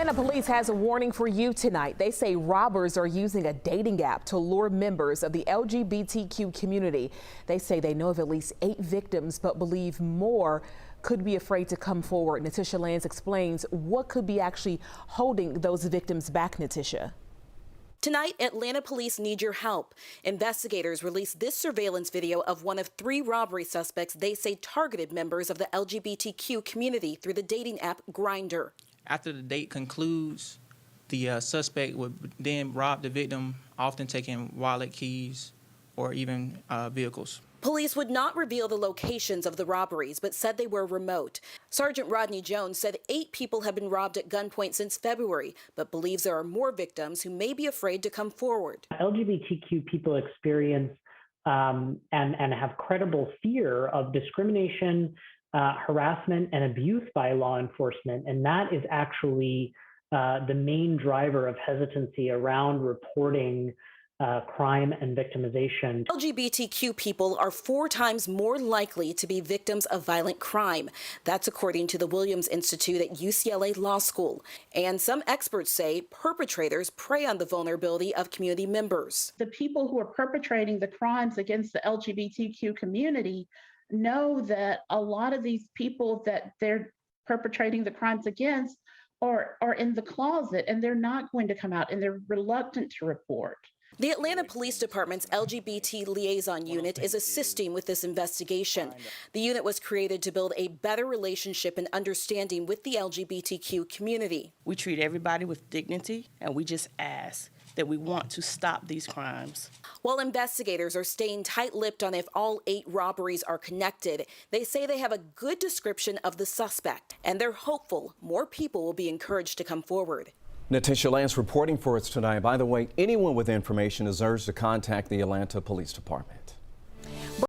Atlanta police has a warning for you tonight. They say robbers are using a dating app to lure members of the LGBTQ community. They say they know of at least 8 victims, but believe more could be afraid to come forward. Natisha Lance explains what could be actually holding those victims back. Natisha. Tonight, Atlanta police need your help. Investigators released this surveillance video of one of 3 robbery suspects they say targeted members of the LGBTQ community through the dating app Grindr. After the date concludes, the suspect would then rob the victim, often taking wallet, keys, or even vehicles. Police would not reveal the locations of the robberies, but said they were remote. Sergeant Rodney Jones said 8 people have been robbed at gunpoint since February, but believes there are more victims who may be afraid to come forward. LGBTQ people experience and have credible fear of discrimination, harassment, and abuse by law enforcement, and that is actually the main driver of hesitancy around reporting crime and victimization. LGBTQ people are 4 times more likely to be victims of violent crime. That's according to the Williams Institute at UCLA Law School. And some experts say perpetrators prey on the vulnerability of community members. The people who are perpetrating the crimes against the LGBTQ community know that a lot of these people that they're perpetrating the crimes against are in the closet, and they're not going to come out, and they're reluctant to report. The Atlanta Police Department's LGBT Liaison Unit is assisting with this investigation. The unit was created to build a better relationship and understanding with the LGBTQ community. We treat everybody with dignity, and we just ask that we want to stop these crimes. While investigators are staying tight-lipped on if all 8 robberies are connected, they say they have a good description of the suspect, and they're hopeful more people will be encouraged to come forward. Natisha Lance reporting for us tonight. By the way, anyone with information is urged to contact the Atlanta Police Department.